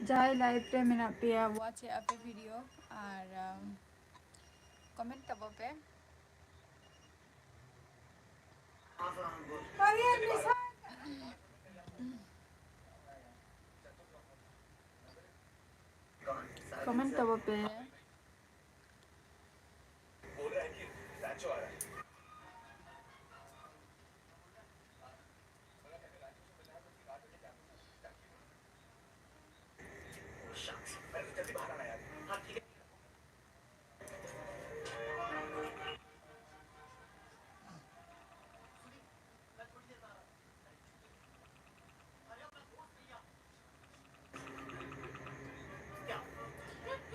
Jai live re mena pia watch ape video ar comment tabo pe comment tabo pe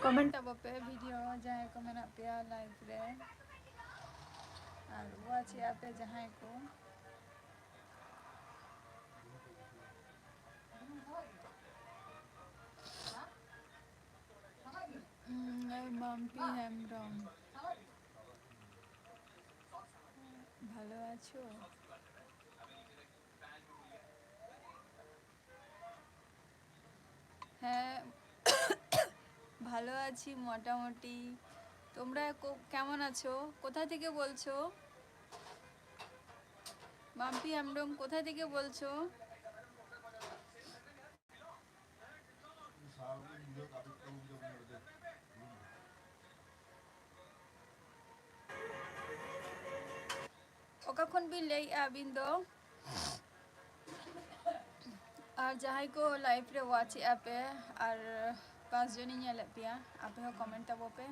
comment tabo pe video jahai ko mena pia live re ar watch ape jahai ko Mampi Hembram ভালো আছো? হ্যাঁ ভালো আছি মোটামুটি। তোমরা কেমন আছো? কোথা থেকে বলছো? মাম্পি হেমব্রম কোথা থেকে বলছো? oka khon bi lei abin do আর যাহাই কো লাইভ রে ওয়াচ অ্যাপে আর 5 জনই ñele pia ape ho comment tabo pe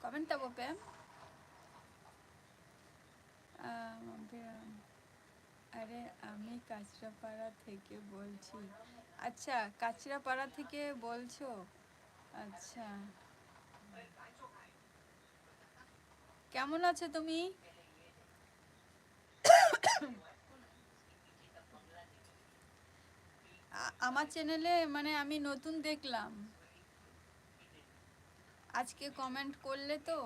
comment tabo pe আরে আমি কাঁচরাপাড়া থেকে বলছি। আচ্ছা কাঁচরাপাড়া থেকে বলছো? আচ্ছা কেমন আছো তুমি? আমার চ্যানেলে মানে আমি নতুন দেখলাম আজকে কমেন্ট করলে তো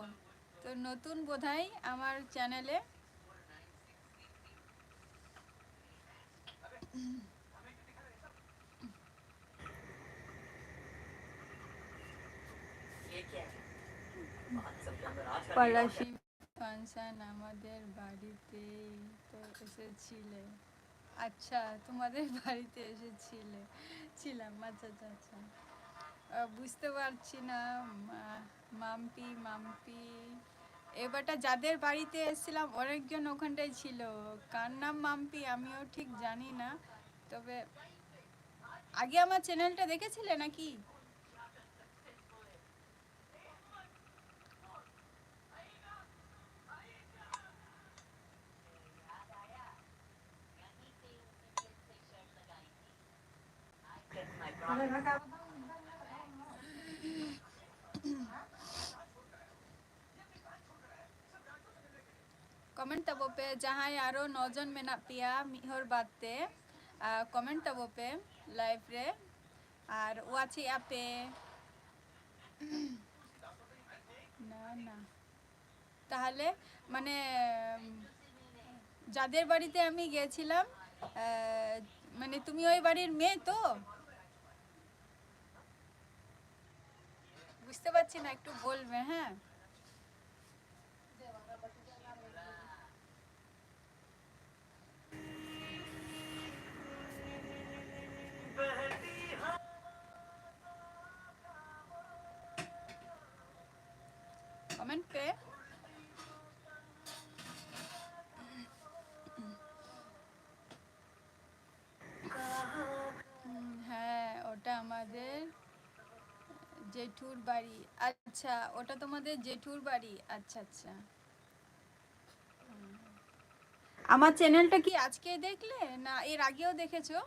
তো নতুন বোধহয় আমার চ্যানেলে। পলাশি ফাংশন আমাদের বাড়িতেই তো এসেছিলে। আচ্ছা তোমাদের বাড়িতে ছিলাম। আচ্ছা আচ্ছা আচ্ছা বুঝতে পারছি না। মাম্পি মাম্পি এবারটা যাদের বাড়িতে এসেছিলাম অনেকজন ওখানটায় ছিল। কার নাম মাম্পি আমিও ঠিক জানি না। তবে আগে আমার চ্যানেলটা দেখেছিলে নাকি? कमेंट तबो पे जहाँ यारो 9 जन मेना पिया मिहर बाते कमेंट तबो पे लाइव रे আর ওয়াচি অ্যাপে না না তাহলে মানে যাদের বাড়িতে আমি গিয়েছিলাম মানে তুমি ওই বাড়ির মেয়ে তো? বুঝতে পারছি না একটু বলবে হ্যাঁ। কমেন্ট পে হ্যাঁ ওটা আমাদের জেঠুর বাড়ি। আচ্ছা ওটা তোমাদের জেঠুর বাড়ি। আচ্ছা আচ্ছা আমার চ্যানেলটা কি আজকে দেখলে না এর আগেও দেখেছো?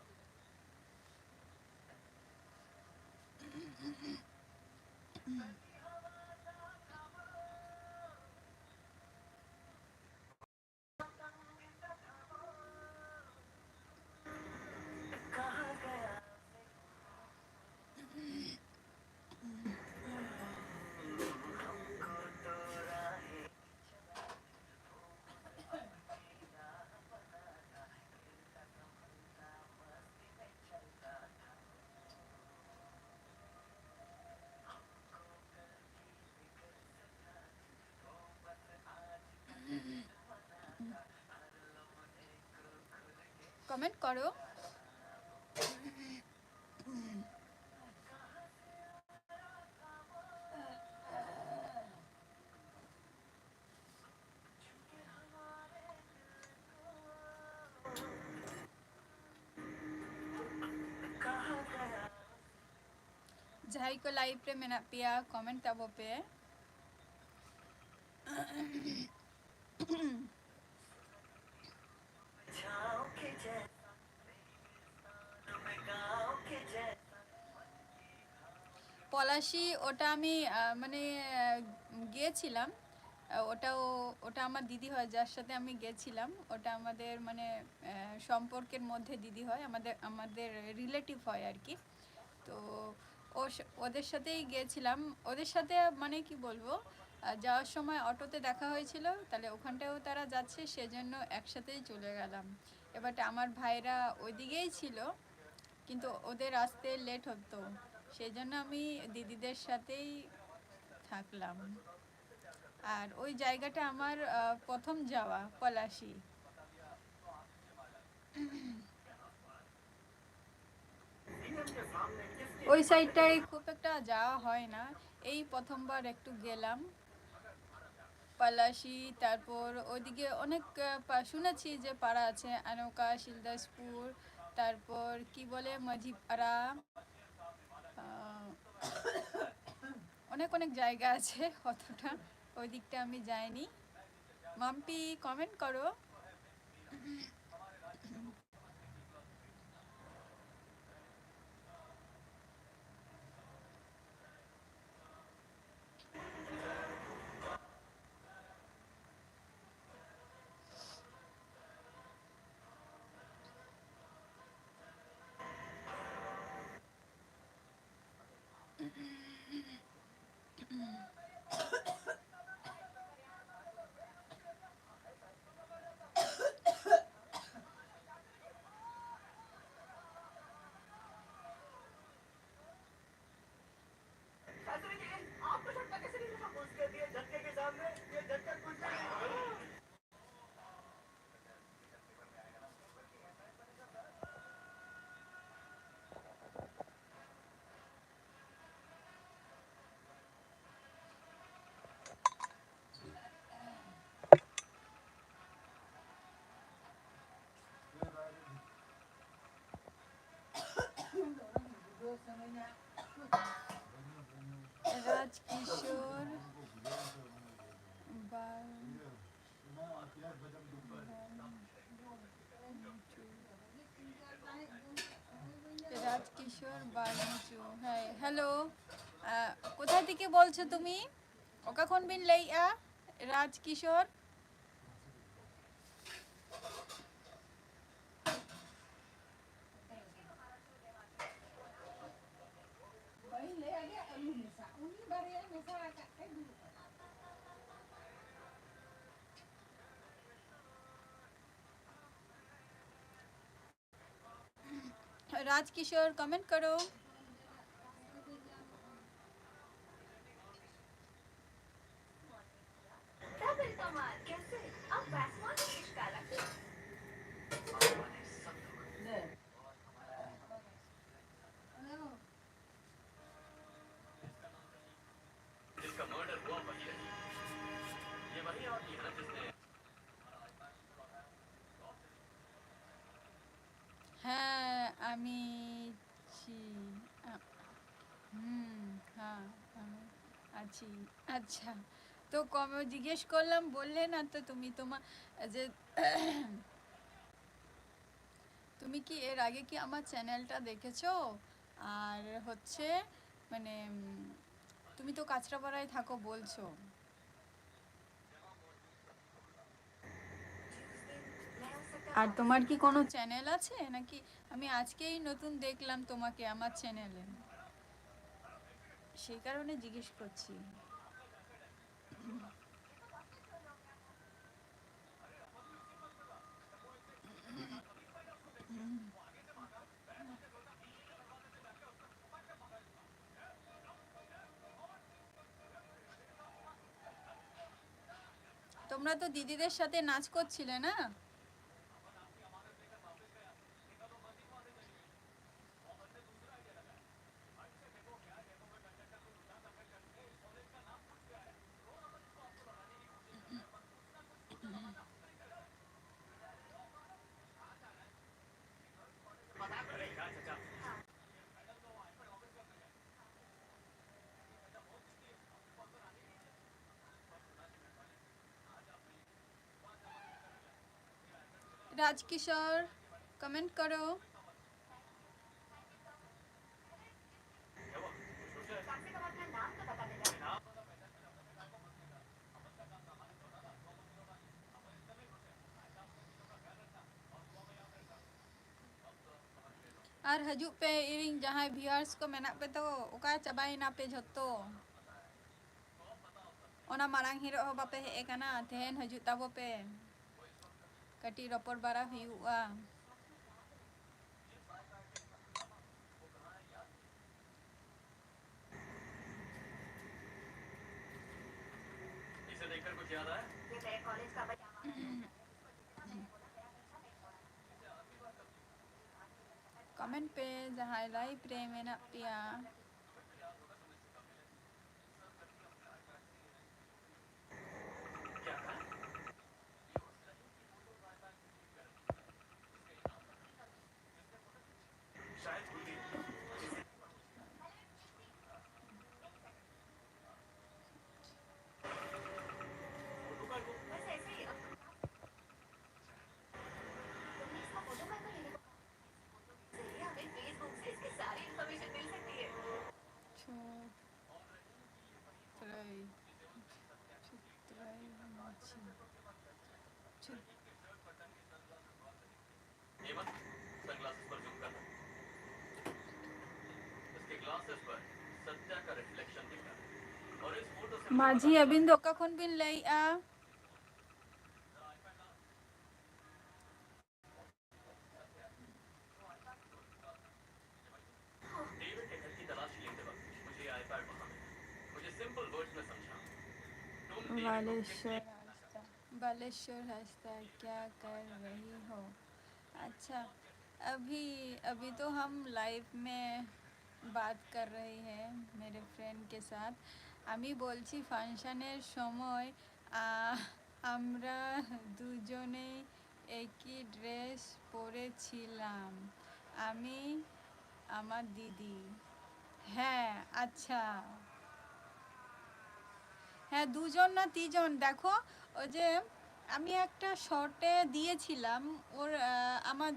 কমেন্ট করো। Jai ko live pe menap pia comment tabo pe. Palashi ওটা আমি মানে গিয়েছিলাম, ওটা আমার দিদি হয় যার সাথে আমি গেছিলাম। ওটা আমাদের মানে সম্পর্কের মধ্যে দিদি হয়, আমাদের রিলেটিভ হয় আর কি। তো ওদের সাথেই গিয়েছিলাম। ওদের সাথে মানে কি বলবো, যাওয়ার সময় অটোতে দেখা হয়েছিল, তাহলে ওখানটাও তারা যাচ্ছে, সেজন্য একসাথেই চলে গেলাম। এবার আমার ভাইরা ওইদিকেই ছিল, কিন্তু ওদের আসতে লেট হতো, সেই জন্য আমি দিদিদের সাথেই থাকলাম। আর ওই জায়গাটা আমার প্রথম যাওয়া, পলাশি। ওই সাইডটায় খুব একটা যাওয়া হয় না, এই প্রথমবার একটু গেলাম পলাশি। তারপর ওইদিকে অনেক শুনেছি যে পাড়া আছে, আনোকা, শিলদাসপুর, তারপর কি বলে মাঝিপাড়া, অনেক অনেক জায়গা আছে, অতটা ওই দিকটা আমি যাইনি। মাম্পি কমেন্ট করো। রাজকিশোর রাজকিশোর বালমুচু। হ্যাঁ, হ্যালো, কোথা থেকে বলছো তুমি? ওকা খন বিন লাইয়া রাজকিশোর? राजकिशोर कमेंट करो। হ্যাঁ আমি হ্যাঁ আমি আছি। আচ্ছা, তো জিজ্ঞেস করলাম, বললে না তো তুমি তোমার যে তুমি কি এর আগে কি আমার চ্যানেলটা দেখেছো? আর হচ্ছে মানে তুমি তো কাঁচরাপাড়ায় থাকো বলছো। আর তোমার কি কোনো চ্যানেল আছে নাকি? আমি আজকেই নতুন দেখলাম তোমাকে আমার চ্যানেলে, সেই কারণে জিজ্ঞেস করছি। তোমরা তো দিদিদের সাথে নাচ করছিলে না? राजकिशोर कमेंट करो। और हजू पे इरिंग जहाँ व्यूअर्स को मेना पे तो ओका चबाई ना पे झत्तो ओना मारांग हिरो हो बापे हे एकाना तेहन हजू ताबो पे कटी रपोर बारा हुआ। इसे देखकर कुछ याद आया? ये मेरे कॉलेज का कमेंट पे जहाँ लाइव प्रेम है ना पिया। माझी अबिन दोका खुन बिन लई आ बालेश्वर बालेश्वर हंसता क्या कर रही हो? अच्छा, अभी अभी तो हम लाइव में बात कर रहे हैं मेरे फ्रेंड के साथ। আমি বলছি ফাংশনের সময় আমরা দুজনেই একই ড্রেস পরেছিলাম, আমি আমার দিদি। হ্যাঁ আচ্ছা, হ্যাঁ দুজন না তিনজন। দেখো ওই যে আমি একটা শর্টে দিয়েছিলাম ওর আমার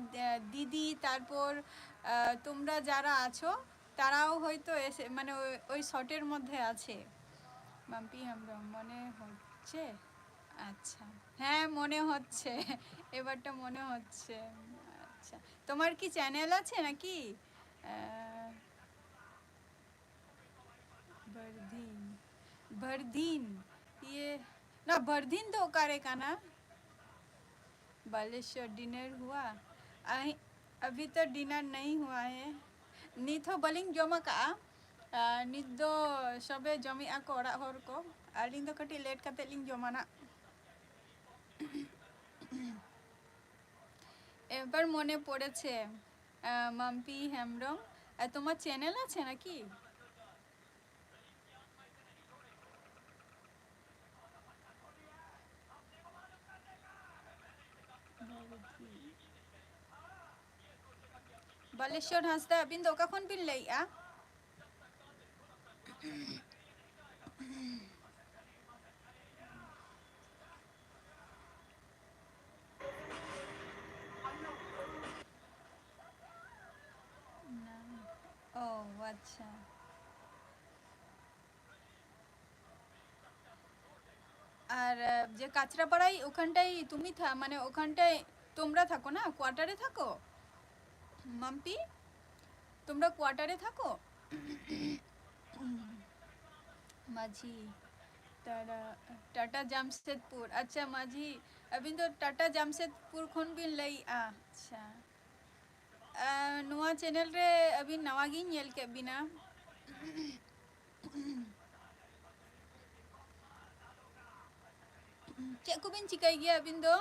দিদি, তারপর তোমরা যারা আছো তারাও হয়তো এসে মানে ওই শর্টের মধ্যে আছে। মাম্পি আমরা মনে হচ্ছে। আচ্ছা, হ্যাঁ মনে হচ্ছে, এবারটা মনে হচ্ছে। আচ্ছা, তোমার কি চ্যানেল আছে নাকি? बरदीन बरदीन ये ना बरदीन तो करे का ना। बालेश्वर डिनर हुआ? अभी तो डिनर नहीं हुआ है। नित हो बलिंग जमा का नित दो सबे जमी आको ओड़ा हर को आलिंग दो कटी लेट काते लिंग जमाना। এবার মনে পড়েছে মাম্পি হেমব্রম, তোমার চ্যানেল আছে নাকি? बालेश्वर हंसता बिन दो का बिन लई आ ओ अच्छा, যে কাঁচরাপাড়ায় ওখানটায় তুমি মানে ওখানটায় তোমরা থাকো না, কোয়ার্টারে থাকো মাম্পি, তোমরা কোয়ার্টারে থাকো? মাঝি তারা টাটা জামশেদপুর, আচ্ছা মাঝি আবিন তো টাটা জামশেदपुर ᱠᱷᱚᱱ ᱵᱤᱱ ᱞᱟᱹᱭᱮᱜᱼᱟ, ᱟᱪᱪᱷᱟ ᱱᱚᱣᱟ ᱪᱮᱱᱮᱞ ᱨᱮ ᱟᱹᱵᱤᱱ ᱱᱟᱣᱟ ᱜᱤᱧ ᱧᱮᱞ ᱠᱮᱫ ᱵᱤᱱᱟ, ᱪᱮᱫ ᱠᱚᱵᱤᱱ ᱪᱤᱠᱟᱹᱭ ᱜᱮᱭᱟ ᱟᱹᱵᱤᱱ ᱫᱚ?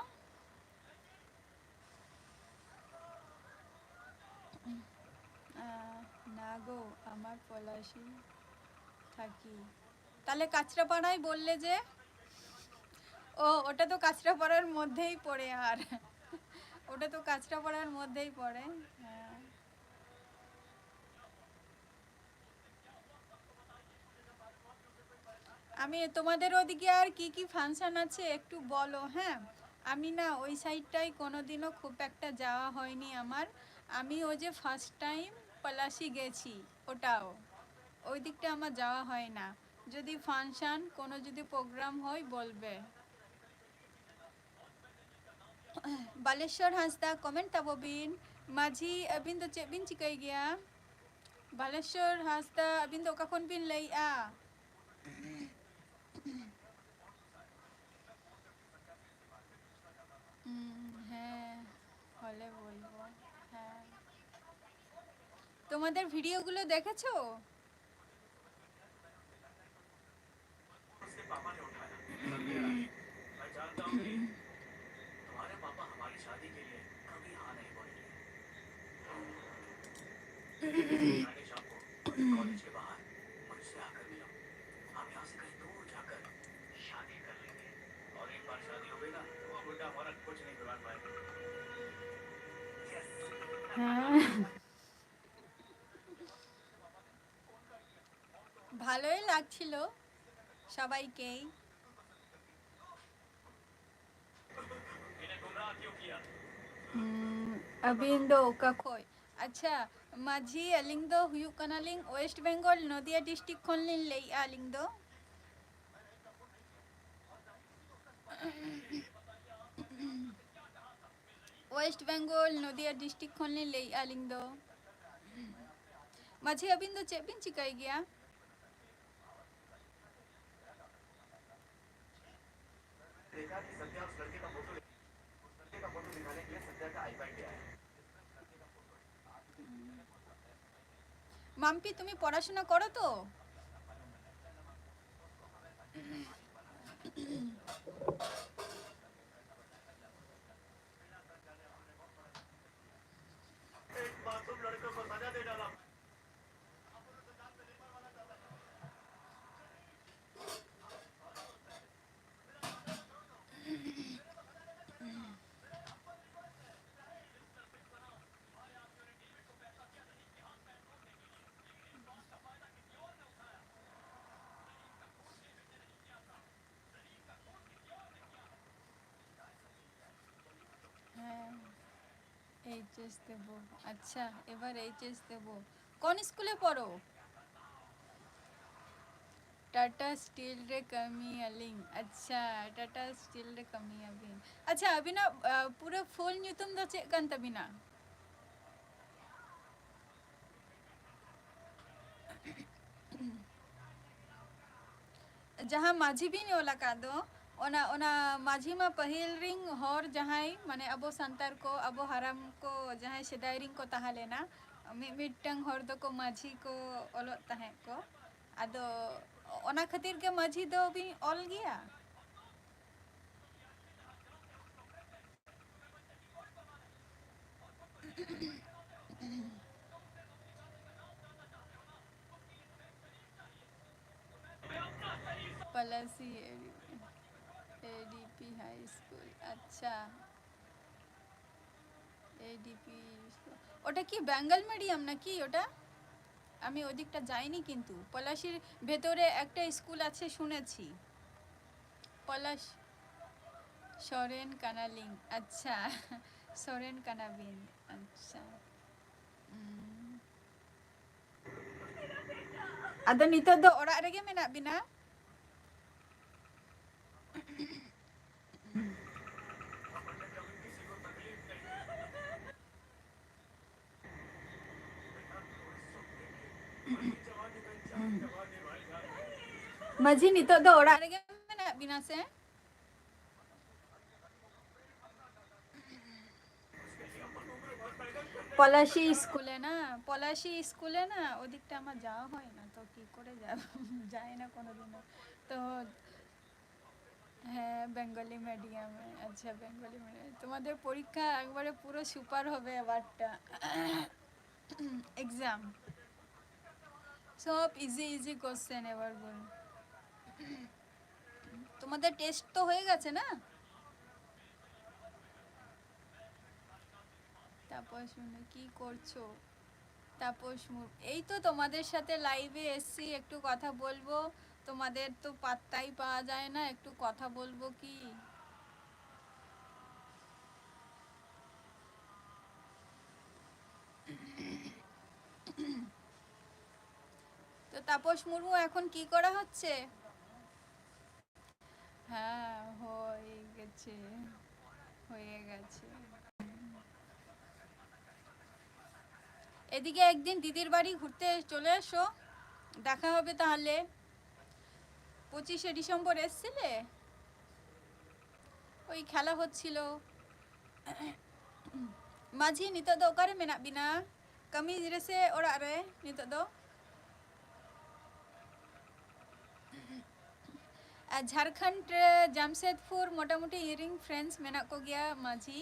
না গো আমার পলাশি থাকি। তাহলে কাঁচরাপাড়ায় বললে যে? ও ওটা তো কাঁচরাপাড়ার মধ্যেই পড়ে, আর ওটা তো কাঁচরাপাড়ার মধ্যেই পড়ে। হ্যাঁ আমি তোমাদের ওদিকে আর কি কি ফাংশন আছে একটু বলো। হ্যাঁ আমি না ওই সাইডটাই কোনোদিনও খুব একটা যাওয়া হয়নি আমার, আমি ওই যে ফার্স্ট টাইম পলাশি গেছি, ওটাও ওই দিকটা আমার যাওয়া হয় না। যদি ফাংশন কোনো যদি প্রোগ্রাম হয় বলবে। বালেশ্বর হাঁসদা কমেন্ট তাবো বিন, মাঝি আবিন তো চেক বিন চিকাই গিয়া? বালেশ্বর হাঁসদা আবিন তো কখন বিন লইয়া? হ্যাঁ হলে বলবো। হ্যাঁ তোমাদের ভিডিওগুলো দেখেছো? হ্যাঁ ভালোই লাগছিল সবাইকেই। ᱟᱹᱵᱤᱱ ᱫᱚ ᱚᱠᱟ ᱠᱷᱚᱡ? ᱟᱪᱪᱷᱟ ᱢᱟᱹᱡᱷᱤ ᱟᱹᱞᱤᱧ ᱫᱚ ᱦᱩᱭᱩᱜ ᱠᱟᱱᱟᱞᱤᱧ ᱳᱭᱮᱥᱴ ᱵᱮᱝᱜᱚᱞ ᱱᱚᱫᱤᱭᱟ ᱰᱤᱥᱴᱨᱤक्ट ᱠᱷᱚᱱ ᱞᱤᱧ ᱞᱟᱹᱭᱮᱜᱼᱟ ᱟᱹᱞᱤᱧ ᱫᱚ। ওয়েস্ট বেঙ্গল নদিয়া ডিস্ট্রিক্ট ᱠᱷᱚᱱ ᱞᱤᱧ ᱞᱟᱹᱭᱮᱜᱼᱟ ᱟᱹᱞᱤᱧ ᱫᱚ। ᱢᱟᱹᱡᱷᱤ ᱟᱹᱵᱤᱱ ᱫᱚ ᱪᱮᱫ ᱵᱤᱱ ᱪᱤᱠᱟᱹᱭ ᱜᱮᱭᱟ? মাম্পি তুমি পড়াশোনা করো তো? হ্যাঁ এইচএস দেব। আচ্ছা এবার এইচএস দেব। কোন স্কুলে পড়ো? टाटा स्टील रे कमी अलिंग, अच्छा टाटा स्टील रे कमी अबिन, अच्छा अबिना पूरा फुल ᱧᱩᱛᱩᱢ ᱫᱚ ᱪᱮᱫ ᱠᱟᱱ ᱛᱟᱵᱤᱱᱟ? जहाँ माझी बिन ओला का दो ओना ओना माझी मा पहिल रिंग हर जहां माने अबो संतार को अबो हराम को जहां सेदाय रिंग को ताहा लेना मिटंग हर दो को माझी को ओलो ताहे को आदो ओना खातिर के माझी दो भी ऑल गया। पलासी एडीपी हाई स्कूल, अच्छा এডিপি ওটা কি বেঙ্গল মিডিয়াম নাকি ওটা? আমি ওদিকটা যাইনি কিন্তু পলাশির ভেতরে একটা স্কুল আছে শুনেছি। পলাশ সরেন কানালিং, আচ্ছা সরেন কানাবিন, আচ্ছা ᱟᱫᱚ ᱱᱤᱛᱚᱜ ᱫᱚ ᱚᱲᱟᱜ ᱨᱮᱜᱮ ᱢᱮᱱᱟᱜ ᱵᱤᱱᱟ? ᱢᱟᱹᱡᱷᱤ ᱱᱤᱛᱚᱜ ᱫᱚ ᱚᱲᱟᱜ ᱨᱮᱜᱮ ᱢᱮᱱᱟᱜ ᱵᱤᱱᱟ ᱥᱮ? পলাশী স্কুলে না, পলাশী স্কুলে না ওদিকটা আমার যাওয়া হয় না, তো কি করে যাব, যাই না কোনোদিনও। তো হ্যাঁ বেঙ্গলি মিডিয়ামে। আচ্ছা বেঙ্গলি মিডিয়ামে তোমাদের পরীক্ষা একবারে পুরো সুপার হবে এবারটা। এক্সাম সব ইজি ইজি কোশ্চেন এবার বল। তোমাদের টেস্ট তো হয়ে গেছে না? তাপস মুর্মু কি করছো? তাপস মুর্মু এই তো তোমাদের সাথে লাইভে এসছি, একটু কথা বলবো। তোমাদের তো পাত্তাই পাওয়া যায় না, একটু কথা বলবো কি। তো তাপস মুর্মু এখন কি করা হচ্ছে? হ্যাঁ হয়ে গেছে, হয়ে গেছে। এদিকে একদিন দিদির বাড়ি ঘুরতে চলে এসো, দেখা হবে তাহলে। 25শে ডিসেম্বর এসছিলে, ওই খেলা হচ্ছিল। মাঝি নিতোগ ᱫᱚ ᱚᱠᱟᱨᱮ ᱢᱮᱱᱟᱜ ᱵᱤᱱᱟ? ᱠᱟᱹᱢᱤ ᱨᱮᱥᱮ ᱚᱲᱟᱜ ᱨᱮ ᱱᱤᱛᱚᱜ ᱫᱚ? ঝাড়খণ্ড জামশেদপুর মোটামুটি ইরিং ফ্রেন্ডস মেনাক কো গিয়া মাঝি,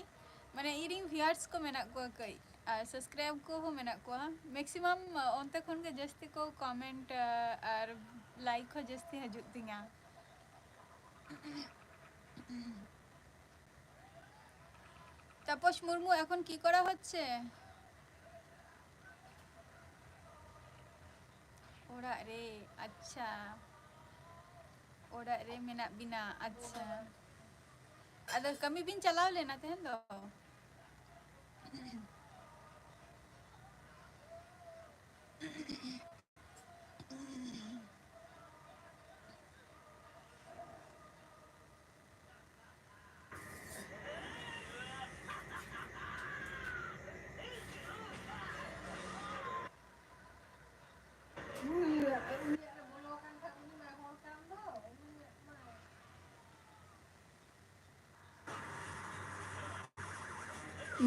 মানে ইরিং viewers ko menak ko kay আর subscribe ko ho menak ko maximum অন্তে খন গে জাস্তি ko কমেন্ট আর লাইক ho জাস্তি হাজুত তিঙা। তাপস মুর্মু এখন কি করা হচ্ছে? ওড়াগ রে, আচ্ছা ওড়াগ রে মেনাক বিনা, আচ্ছা আদো kami bin chalaw lena tehen do।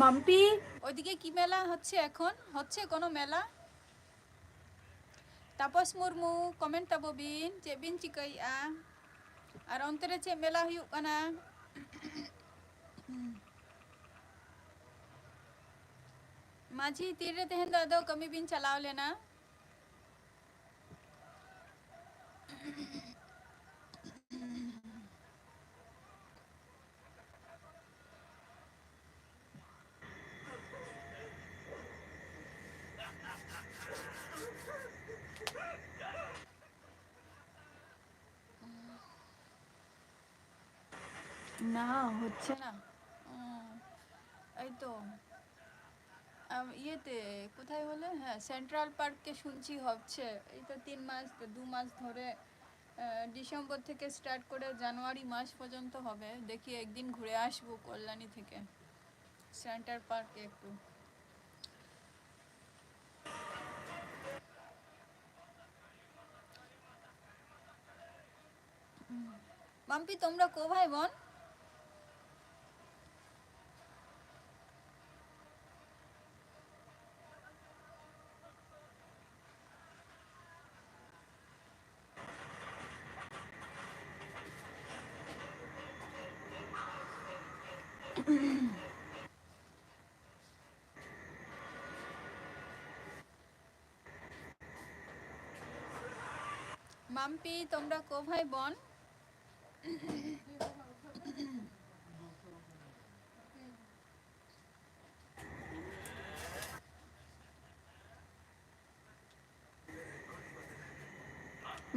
Mampi ওইদিকে কি মেলা হচ্ছে এখন? হচ্ছে কোনো মেলা? তাপস মুর্মু কমেন্ট তাবো বিন চে বিন চিকাইয়া আর অন্তরে চে মেলা হুয়ুগ কানা? মাঝি তীরে তেহেন দো আদো কামি বিন চালাও লেনা? না হচ্ছে না। এই তো ইয়েতে কোথায় হলে, হ্যাঁ সেন্ট্রাল পার্কে শুনছি হচ্ছে। এই তো 3 মাস 2 মাস ধরে, ডিসেম্বর থেকে স্টার্ট করে জানুয়ারি মাস পর্যন্ত হবে। দেখি একদিন ঘুরে আসবো কল্যাণী থেকে সেন্ট্রাল পার্কে একটু। মাম্পি তোমরা কো ভাই বোন? মাম্পি তোমরা কো ভাই বোন?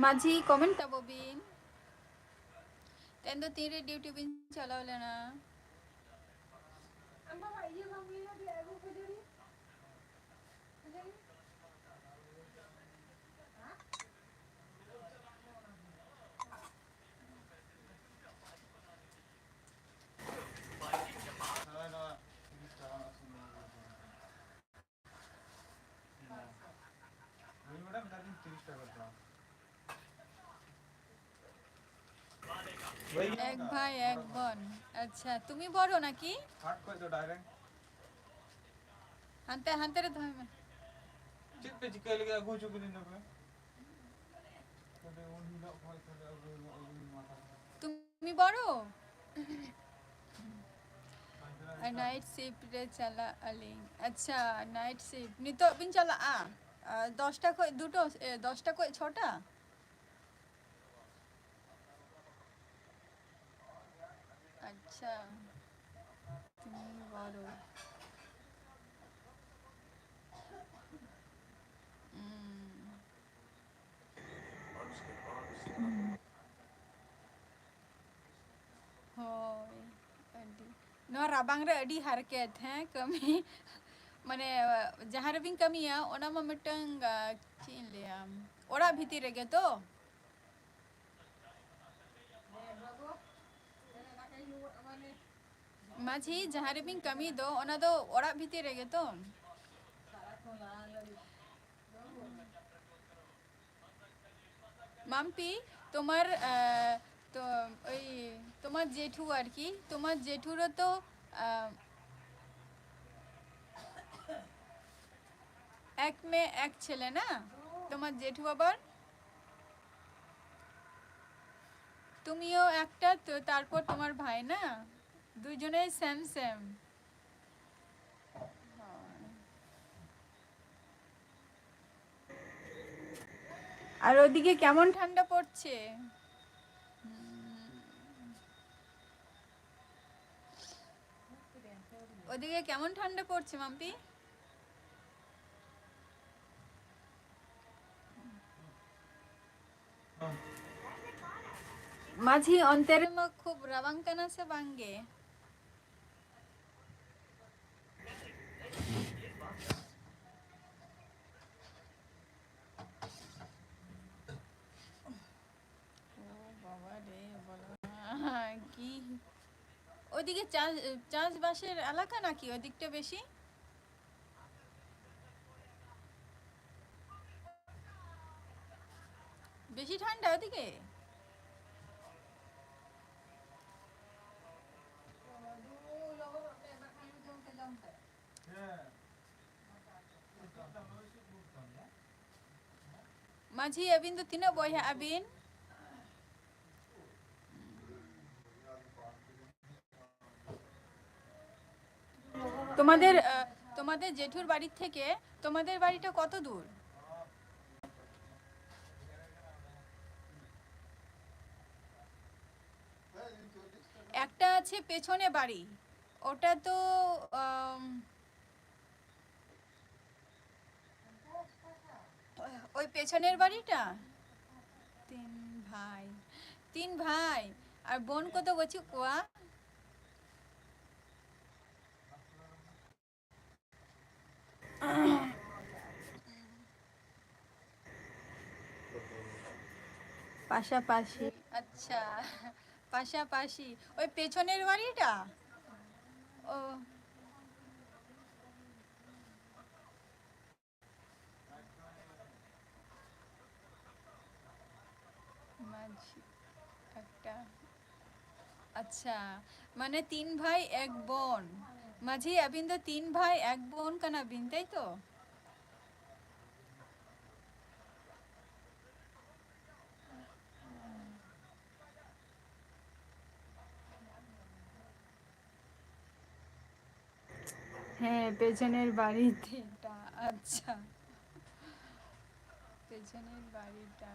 माझी कमेंट तबो बिन तेन तो तीरे ड्यूटी बिन चलाओ लेना। এক ভাই এক বোন। আচ্ছা, তুমি বড় নাকি? হানতে হানতে রে ধয় তুমি বড়? নাইট শিফট রে চালা আলিং। আচ্ছা, নাইট শিফট নিতো বিন চালা 10টা কই দুটো 10টা কই 6টা? আচ্ছা, তুমি বড়। ᱦᱳᱭ ᱟᱹᱰᱤ ᱱᱚᱣᱟ ᱨᱟᱵᱟᱝ ᱨᱮ ᱟᱹᱰᱤ ᱦᱟᱨᱠᱮᱛ ᱦᱮᱸ ᱠᱟᱹᱢᱤ ᱢᱟᱱᱮ ᱡᱟᱦᱟᱸ ᱨᱮᱵᱤᱱ ᱠᱟᱹᱢᱤᱭᱟ ᱚᱱᱟ ᱢᱟ ᱢᱤᱫᱴᱟᱝ ᱪᱮᱫ ᱤᱧ ᱞᱟᱹᱭᱟ ᱚᱲᱟᱜ ᱵᱷᱤᱛᱤᱨ ᱨᱮᱜᱮ ᱛᱚ ᱢᱟᱹᱡᱷᱤ ᱡᱟᱦᱟᱸ ᱨᱮᱵᱤᱱ ᱠᱟᱹᱢᱤ ᱫᱚ ᱚᱱᱟ ᱫᱚ ᱚᱲᱟᱜ ᱵᱷᱤᱛᱤᱨ ᱨᱮᱜᱮ ᱛᱚ মাম্পি তোমার তো ওই তোমার জেঠু আর কি তোমার জেঠুরও তো এক মেয়ে এক ছেলে না তোমার জেঠু আবার তুমিও একটা তো তারপর তোমার ভাই না দুজনেই সেম সেম আর ওদিকে কেমন ঠান্ডা পড়ছে ওদিকে কেমন ঠান্ডা পড়ছে মাম্পি মাঝি অন্তরে মা খুব রাবাং কানা সে বাঙ্গে বাবা রে বলো কি ওদিকে চাষবাসের এলাকা নাকি ওদিকটা বেশি বেশি ঠান্ডা ওদিকে মাঝি আবিন তো তিনা বয়হা আবিন তোমাদের তোমাদের জেঠুর বাড়ি থেকে তোমাদের বাড়িটা কত দূর একটা আছে পেছনে বাড়ি ওটা তো ওই পেছনের বাড়িটা তিন ভাই তিন ভাই আর বোন কত বলছি কোয়া পাশাপাশি আচ্ছা পাশাপাশি ওই পেছনের বাড়িটা ও মাঝি একটা আচ্ছা মানে তিন ভাই এক বোন মাঝি আবিন তো তিন ভাই এক বোন কানা বিন তাই তো হ্যাঁ পেছনের বাড়িতে এটা আচ্ছা পেছনের বাড়িটা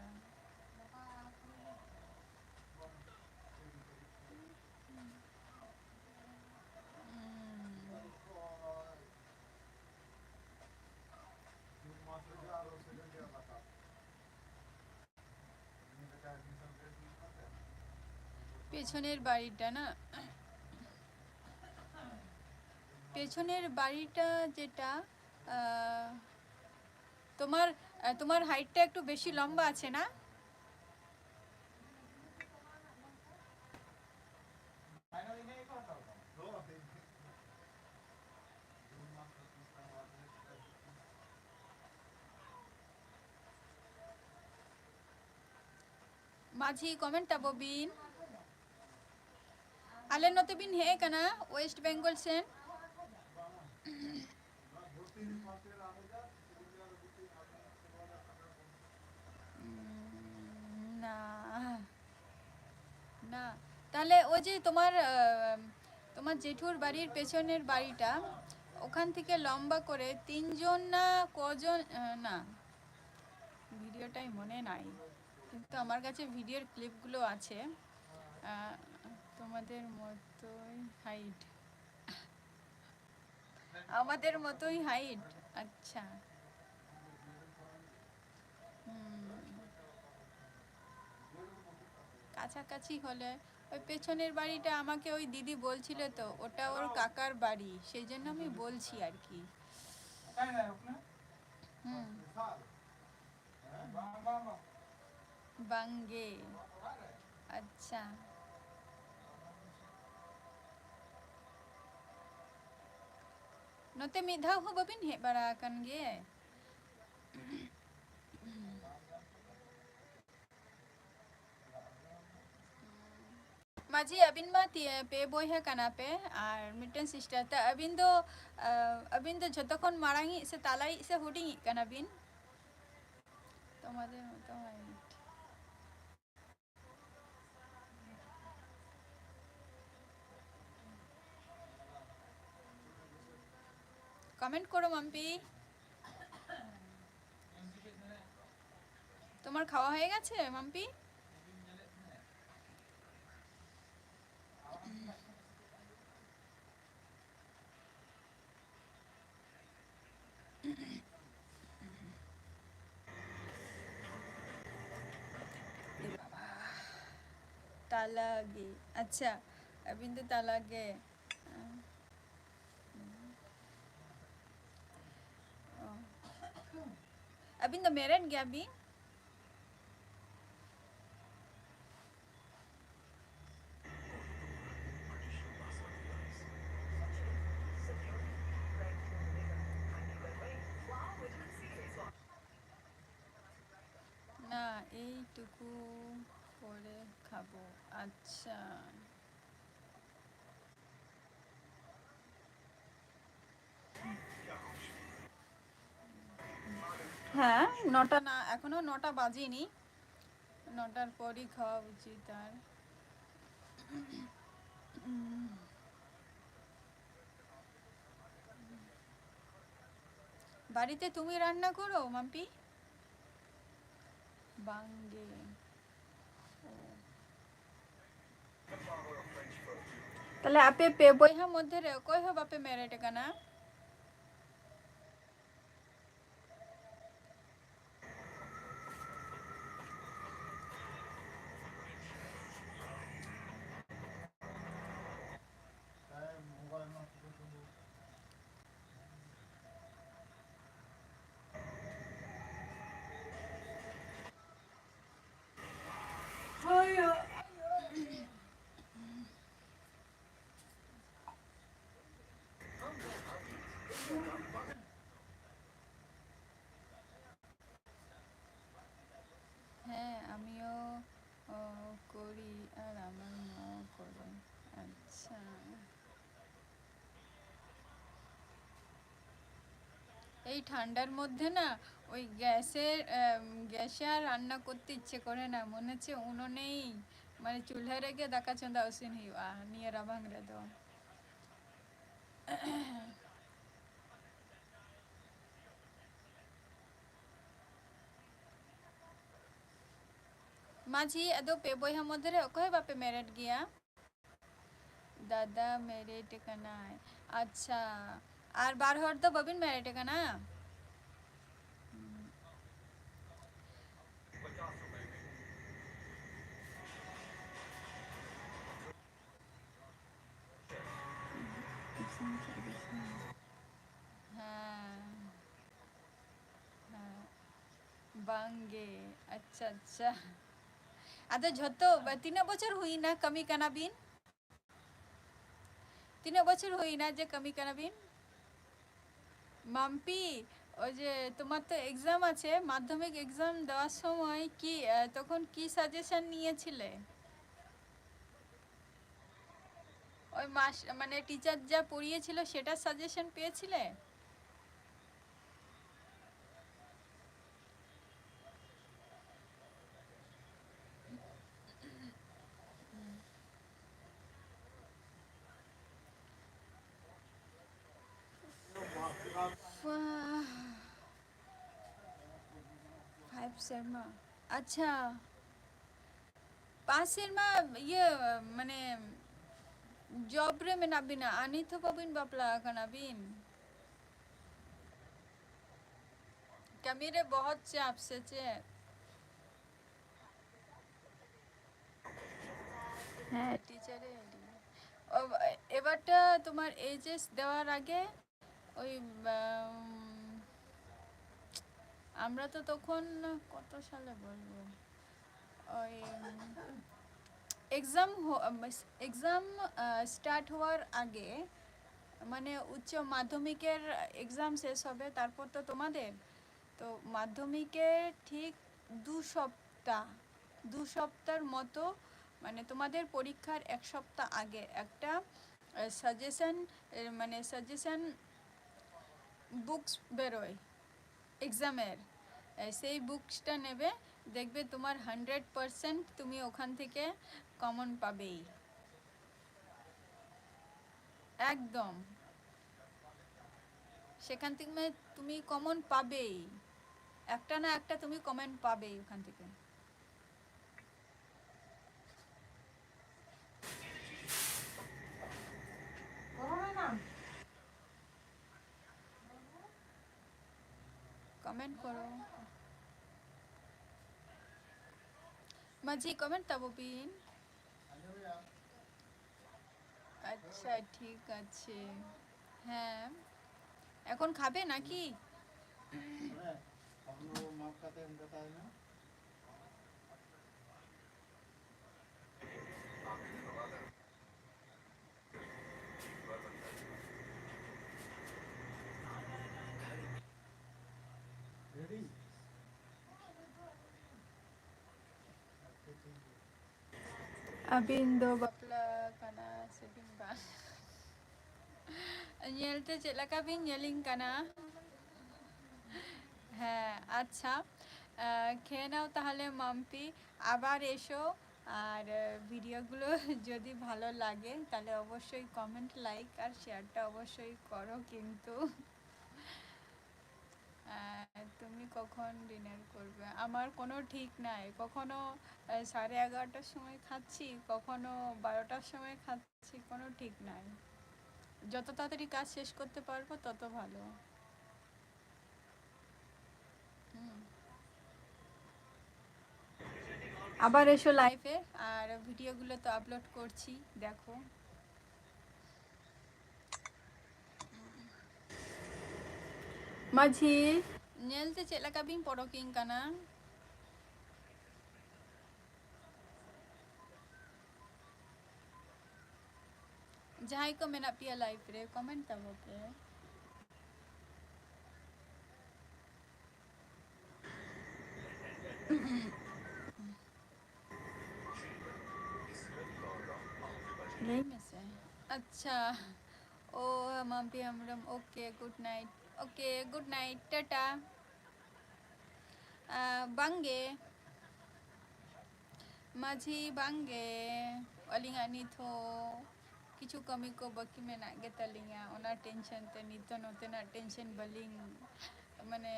পেছনের বাড়িটা না পেছনের বাড়িটা যেটা আহ, তোমার তোমার হাইটটা একটু বেশি লম্বা আছে না মাঝি কমেন্ট ববিন ᱟᱞᱮ ᱱᱚᱛᱮ ᱵᱤᱱ ᱦᱮᱡ ᱟᱠᱟᱱᱟ ᱳᱭᱮᱥᱴ ᱵᱮᱝᱜᱚᱞ ᱥᱮᱱ? না না, তাহলে ওই যে তোমার তোমার জেঠুর বাড়ির পেছনের বাড়িটা, ওখান থেকে লম্বা করে তিনজন না কজন, না ভিডিওটাই মনে নাই, কিন্তু আমার কাছে ভিডিওর ক্লিপগুলো আছে। তোমাদের মতোই হাইট, আমাদের মতোই হাইট। আচ্ছা, কাছাকাছি হলে। ওই পেছনের বাড়িটা আমাকে ওই দিদি বলছিল, তো ওটা ওর কাকার বাড়ি, সেই জন্য আমি বলছি আর কি। হুম, বাঙ্গে, আচ্ছা। ᱱᱚᱛᱮ ᱢᱤᱫ ᱫᱷᱟᱣ ᱦᱚᱸ ᱵᱟᱹᱵᱤᱱ ᱦᱮᱡ ᱵᱟᱲᱟ ᱟᱠᱟᱱ ᱜᱮ? ᱢᱟᱹᱡᱷᱤ ᱟᱹᱵᱤᱱ ᱢᱟ ᱯᱮ ᱵᱚᱭᱦᱟ ᱠᱟᱱᱟ ᱯᱮ ᱟᱨ ᱢᱤᱫᱴᱮᱱ ᱥᱤᱥᱴᱟᱨ, ᱛᱟ ᱟᱹᱵᱤᱱ ᱫᱚ ᱡᱷᱚᱛᱚ ᱠᱷᱚᱱ ᱢᱟᱲᱟᱝᱤᱡ ᱥᱮ ᱛᱟᱞᱟᱭᱤᱡ ᱥᱮ ᱦᱩᱰᱤᱧᱤᱡ ᱠᱟᱱᱟ ᱵᱤᱱ? তোমাদের মতো হাইট। কমেন্ট করো মাম্পি। তোমার খাওয়া হয়ে গেছে মাম্পি? তালাগে, আচ্ছা। अबिन तो तालागे। अबिन तो मैरिड गया अभी? না, এইটুকু করে খাবো। আচ্ছা, হ্যাঁ, নটা না, এখনো নটা বাজেনি, নটার পরই খাওয়া উচিত। আর বাড়িতে তুমি রান্না করো মাম্পি? বাঙ্গে, তাহলে আপে পে বইহা মধ্যে রে কই হব আপে মেরেটে কানা? হ্যাঁ, আমিও করি আর আমার মাও করে। আচ্ছা, এই ঠান্ডার মধ্যে না ওই গ্যাসে আর রান্না করতে ইচ্ছে করে না, মনে হচ্ছে উনুনেই মানে চুলহা রেখে দাকা চন্দা উসিন ᱦᱩᱭᱩᱜᱼᱟ ᱱᱤᱭᱟᱹ ᱨᱟᱵᱟᱝ ᱨᱮᱫᱚ। মাঝি আদো পে বইহা মধ্যে রে অকয় বাপে মেরেট গিয়া? দাদা মেরেট কানায়। আচ্ছা, আর বার হর তো ববিন মেরেট কানা? হ্যাঁ হ্যাঁ, বাঙ্গে, আচ্ছা আচ্ছা। আদো যত তিনা বছর হুই না কমি কানা বিন? 3 বছর হই না যে কমি কানা বিন? মাম্পি, ওই যে তোমার তো এক্সাম আছে, মাধ্যমিক এক্সাম দেওয়ার সময় কি তখন কি সাজেশন নিয়েছিলে? ওই মাস মানে টিচার যা পড়িয়েছিল সেটা সাজেশন পেয়েছিলে? ফাইভ শর্মা, আচ্ছা। 5 શેરમાં ये মানে job re menabina ani to pabin bapla kanabin kami re bahut চাপ সেচে। হ্যাঁ টিচারে এবারটা তোমার এইচএস দেওয়ার আগে ওই আমরা তো তখন কত সালে বলবো ওই এক্সাম এক্সাম স্টার্ট হওয়ার আগে মানে উচ্চ মাধ্যমিকের এক্সাম শেষ হবে তারপর তো তোমাদের তো মাধ্যমিকের ঠিক 2 সপ্তাহ 2 সপ্তাহের মতো মানে তোমাদের পরীক্ষার 1 সপ্তাহ আগে একটা সাজেশন মানে সাজেশন বুকস বেরোয় এক্সামের, সেই বুকসটা নেবে, দেখবে তোমার 100% তুমি ওখান থেকে কমন পাবেই একদম, সেখান থেকে তুমি কমন পাবেই, একটা না একটা তুমি কমেন্ট পাবেই ওখান থেকে। কমেন্ট করো মাঝি, কমেন্ট তাবো পিন। আচ্ছা ঠিক আছে। হ্যাঁ এখন খাবে নাকি? Abindo bapla kana sa bimba. Nyelte chet laka bin nyeling kana. হ্যাঁ আচ্ছা, খেয়ে নাও তাহলে মাম্পি, আবার এসো। আর ভিডিওগুলো যদি ভালো লাগে তাহলে অবশ্যই কমেন্ট লাইক আর শেয়ারটা অবশ্যই করো কিন্তু। তুমি কখন ডিনার করবে আমার কোনো ঠিক নাই, কখনো 11:30টার সময় খাচ্ছি, কখনো 12টার সময় খাচ্ছি, কোনো ঠিক নাই। যত তাড়াতাড়ি কাজ শেষ করতে পারবো তত ভালো। হুম, আবার এসো লাইভে, আর ভিডিওগুলো তো আপলোড করছি, দেখো। মাঝি ᱧᱮᱞᱛᱮ ᱪᱮᱫ ᱞᱮᱠᱟ ᱵᱤᱱ ᱯᱚᱨᱚᱠᱤᱧ ᱠᱟᱱᱟ? ᱡᱟᱦᱟᱸᱭ ᱠᱚ ᱢᱮᱱᱟᱜ ᱯᱮᱭᱟ ᱞᱟইଭ ᱨᱮ ᱠᱚᱢᱮᱱᱴ ᱛᱟᱵᱚ ᱯᱮ। ᱞᱟᱹᱭ ᱢᱮᱥᱮ। আচ্ছা, ও মাম্পি আমরাম, okay good night. Okay good night, tata. বাঙ্গে মাঝি বাঙ্গে alingan nito কিছু kami ko baki menak ge talinga ona tension te nito notenak tension baling মানে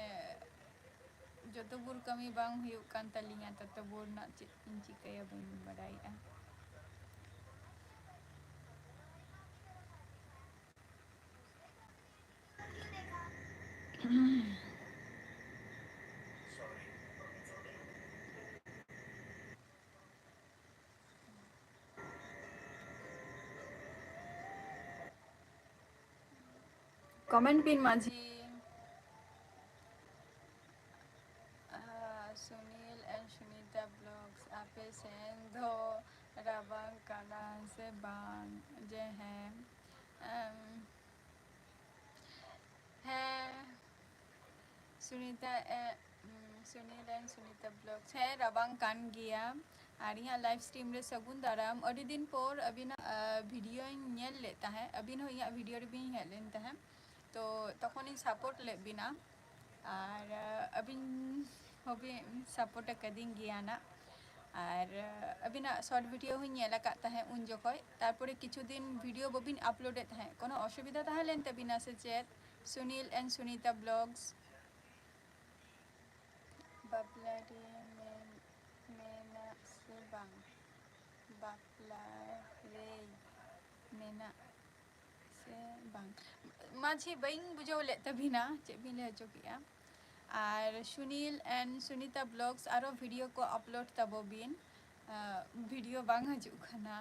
যত বুর kami bang huyuk kan talinga tata bur nak inci kaya bang badaya। Comment pin Majhi. Sunil and Sunita blogs आपे सेंधो राबांग काना से बांग जे हैं है Sunita Sunil and Sunita blogs है रबांग कान गया और यहाँ लाइव स्ट्रीम रे सगुन दाराम अड़ी दिन पर अबिना वीडियो नेल लेता है अबिन हो यहाँ वीडियो रे भी हेल लेता है तो तखन इन सपोर्ट ले बिना और अबिन होबी सपोर्ट कदिंग गियाना और अबिना शॉर्ट वीडियो हुई नेल काता है उन जखय तारपरे किछु दिन वीडियो बबिन अपलोडेड है कोनो असुविधा ताहे लेन तबिना से चेत सुनील एंड सुनीता ब्लॉग्स बापलारी मेना से बांग बापलारे मेना से बांग माझी बइंग बुझो ले तबिना चे भी ले चुकिया और सुनील एंड सुनीता ब्लॉग्स आरो वीडियो को अपलोड तबो बिन वीडियो बांग हजू खाना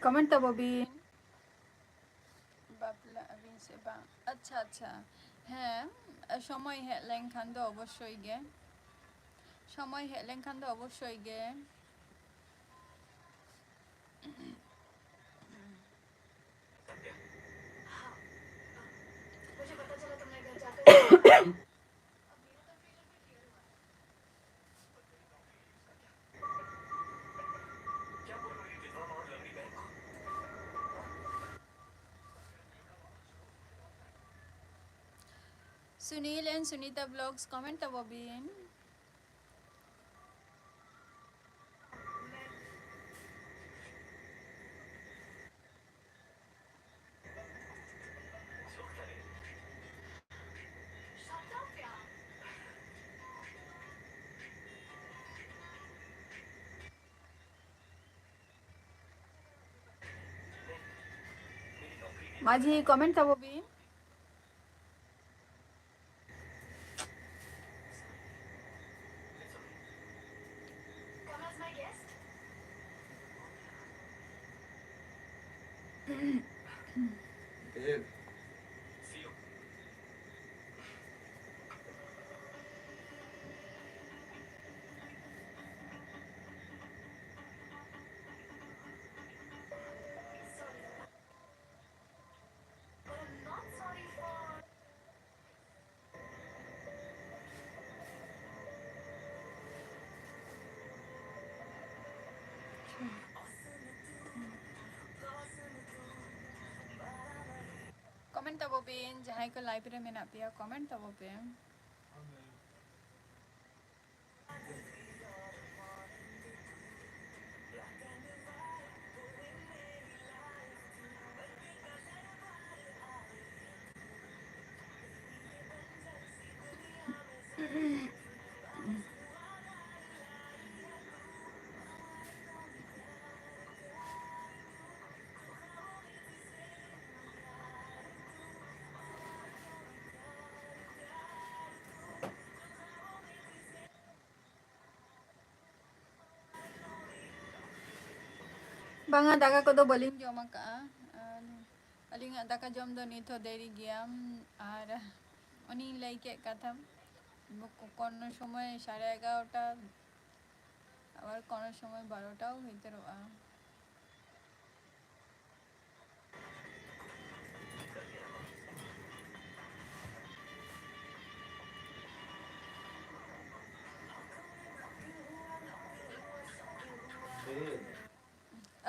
कमेंट तबो बिन बापला अबिन से बांग अच्छा अच्छा हाँ समय हेज लेनखान दो अवश्य गे समय हेज लेनखान दो अवश्य गे Sunil and Sunita blogs comment तबो बिन माझी कमेंट तबो बिन कमेंट तबो बिन जहां को लाइव रे मेना पिया कमेंट तबो बिन बांगा दाका को दो बलिंग जमा का अलिंगा दाका जम दो नहीं तो देरी गया और उन्हीं लाइक कथा কোনো সময় 11:30টা আবার কোনো সময় 12টাও হইতে রোয়া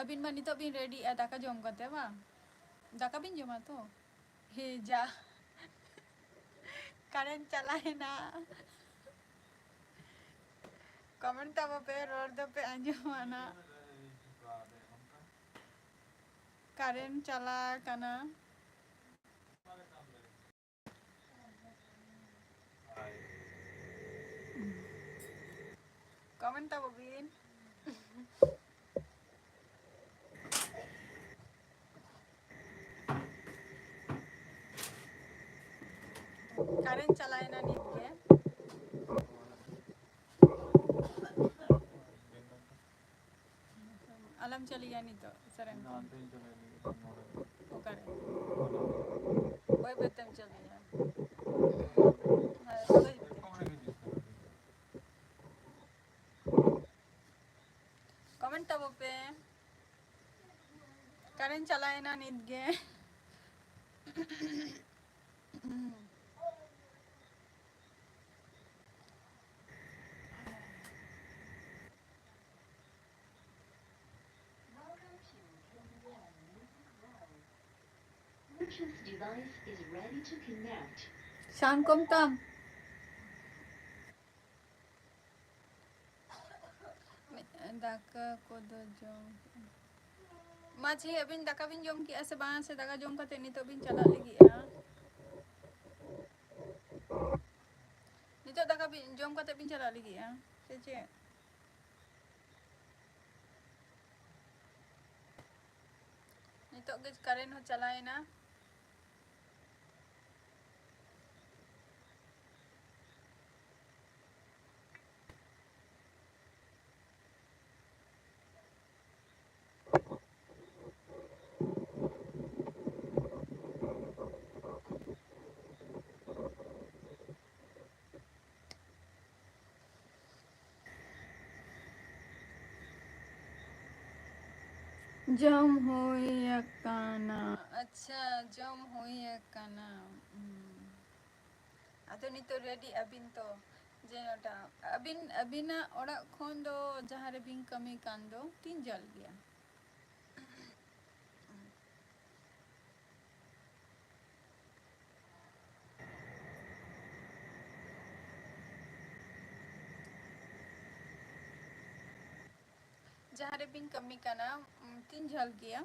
अबिन मानी तो अबिन रेडी दाका जम करते बा दाका बिन जमा तो हे जा কারেন্ট চালায় না कमेंट तब पे रोड दो पे अंजुमाना करेंट चला कना कमेंट तब बिन करेंट चलाए ना नीत के alam चली जानी तो सरंग Okare. Oy betem chali ya. Soy comment tabo pe. Karen chalaye na nidge. Bluetooth device is ready to connect. Shan kom tam. Daka ko do jom. Machi abin daka bin jom ki ase bang se daka jom kate nito bin chala lagi ya. Nito daka bin jom kate bin chala lagi ya. Cece. Nito ge Karen ho chalaye na. जम होई kana. अच्छा जम होई kana. Ato nito ready abin to jenota abina orak khon do jahan re bin kami kan do tin jal gaya. Jahan re bin kami kana tin jal gaya.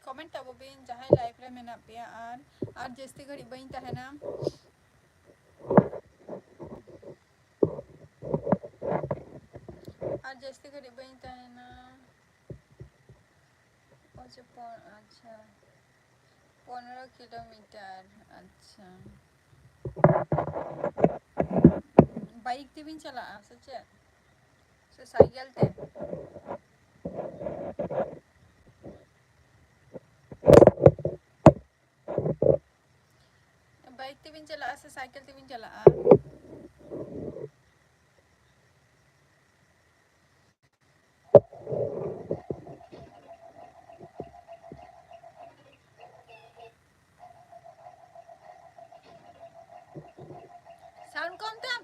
Comment tabo bin jahan live re mena pe ar jeste ghadi bain tahena. Ar jeste ghadi bain tahena. Oche pon अच्छा 15 kilometre अच्छा bike ते भी चला सच्चे से cycle ते bike ते भी चला से साइकिल ते भी चला साउंड कम था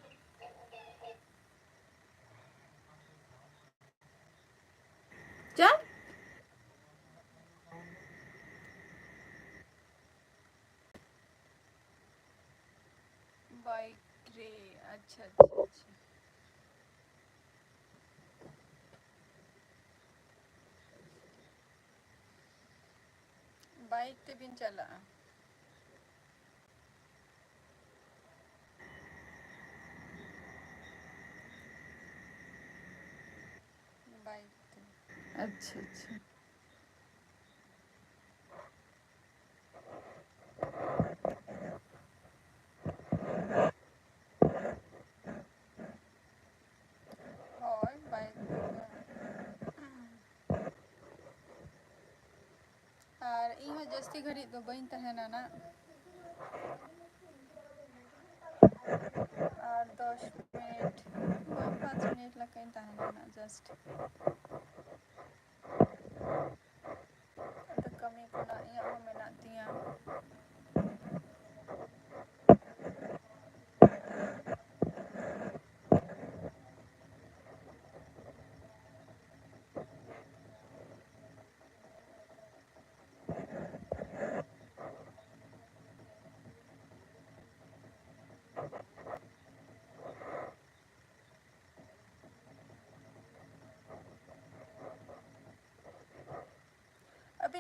चल बाइक रे अच्छा अच्छा अच्छा बाइक ते भी चला बाइक ते अच्छा अच्छा और बाइक और इहाँ जस्ती घड़ी तो बइन तहना ना और 10 मिनट 5 मिनट लग तहना ना जस्ट तो कमी को ना यहाँ में ना दिया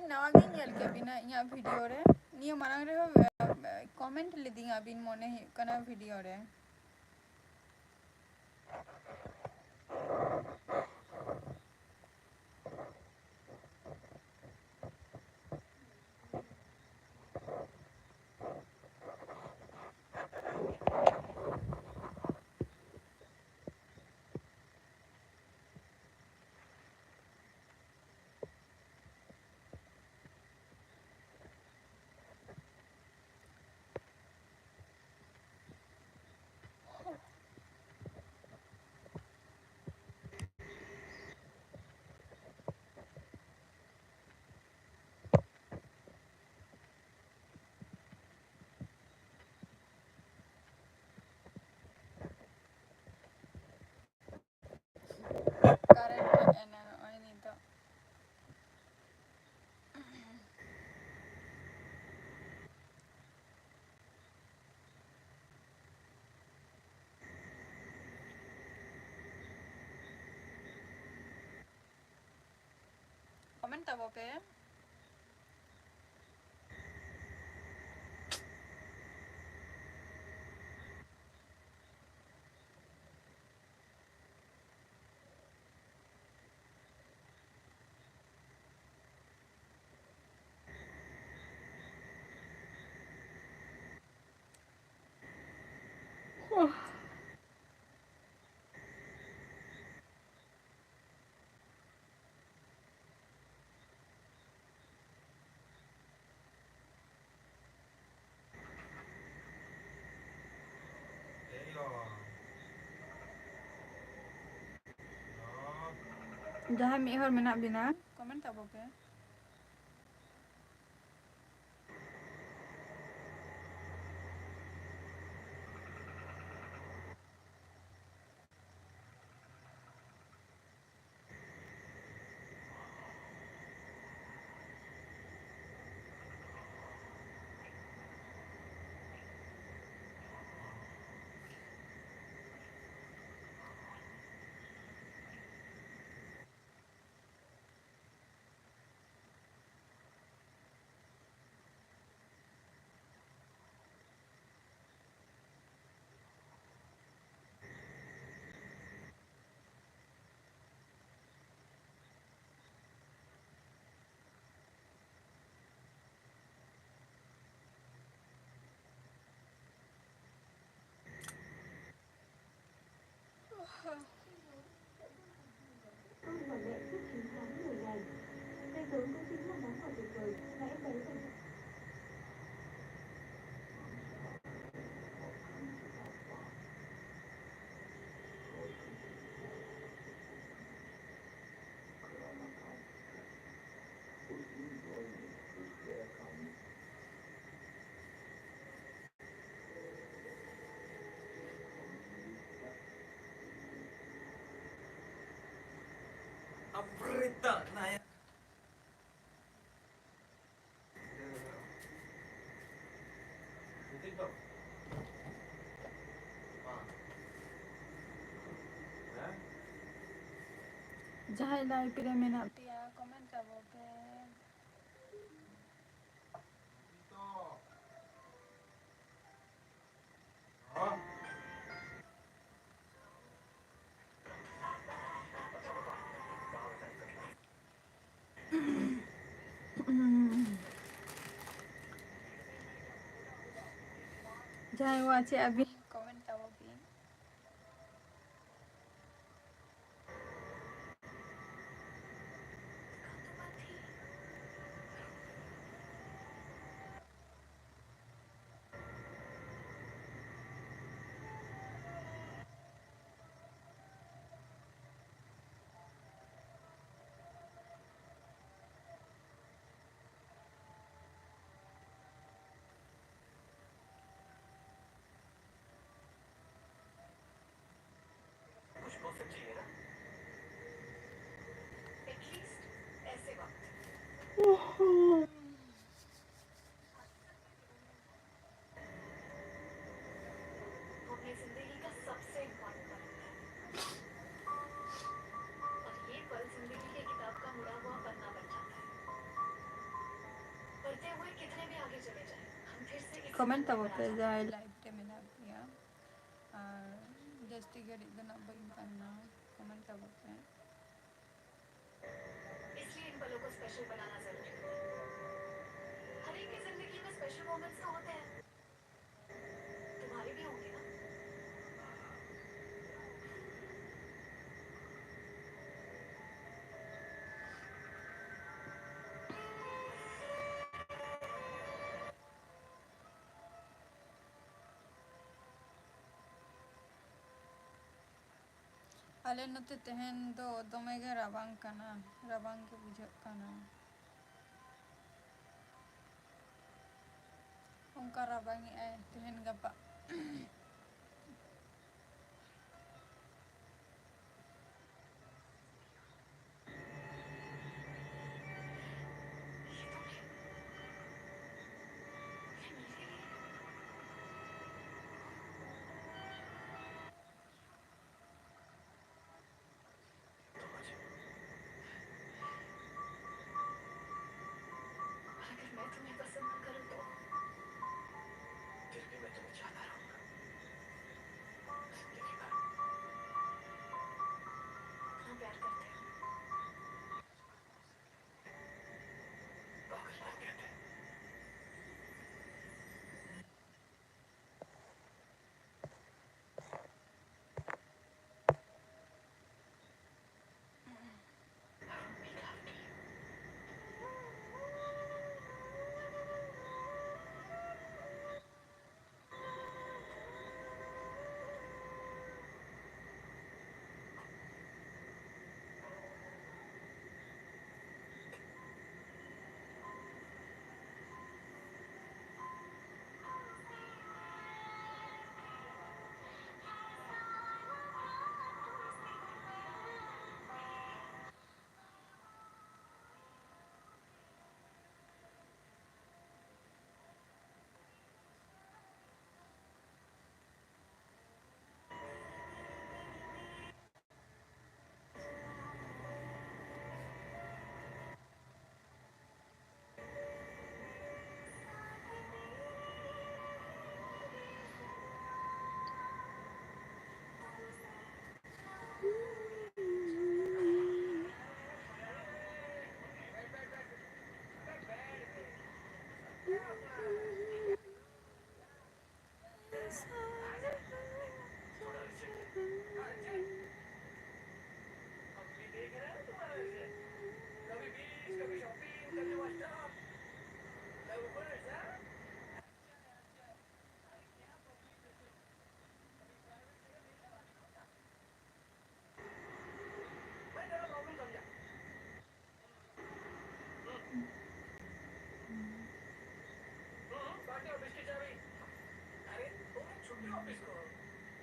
nawagin nyel ke bina inya video re niya marang re comment liding abin mone kana video re current ini to comment tabo pe jahan mi hor menak bina comment tabo pe Con và mẹ chúc chiến thắng người này. Danh tướng cũng chính là món quà tuyệt vời mà em bé dành cho Abrita na yan. Butik dong. jahan lai pire menak tia comment tabo pe jahan wache abin comment tabo pe कुछ बहुत सच्ची है ना? At least ऐसे वक्त वो अपनी जिंदगी का सबसे इम्पोर्टेंट पल होता है और ये पल जिंदगी की किताब का मुड़ा हुआ पन्ना बन जाता है Comment tabo pe jai live te mena pia. Just get it the number in tanna. Comment tabo pe. इसलिए इन पलों को स्पेशल बनाना जरूरी होता है। हर एक की जिंदगी में स्पेशल मोमेंट्स तो होते हैं, तुम्हारे भी होंगे ना। Ale note tehen do domege rabang kana. Rabang ke bujhak kana. Ongka rabangi tehen gapa. अगर मैं तुम्हें पसंद न करूं तो फिर भी मैं तुम्हें चाहता रहूंगा जिंदगी भर। इतना प्यार करते हो, पागलपन कहते हैं।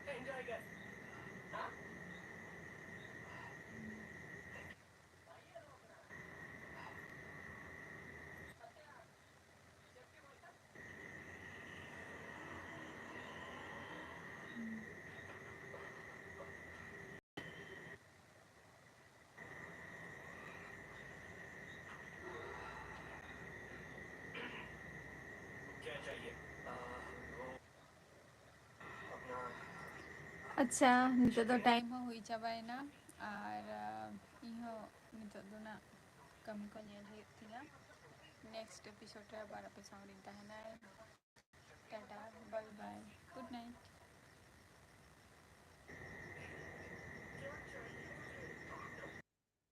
एंजॉय कर। हाँ? क्या चाहिए? वो अपना Acha, nito do time ho hui chabayna ar iho nito do na kami ko nyel huyuk tiya. Next episode re abar ape sawrin tahena. Tata, bye bye. Good night.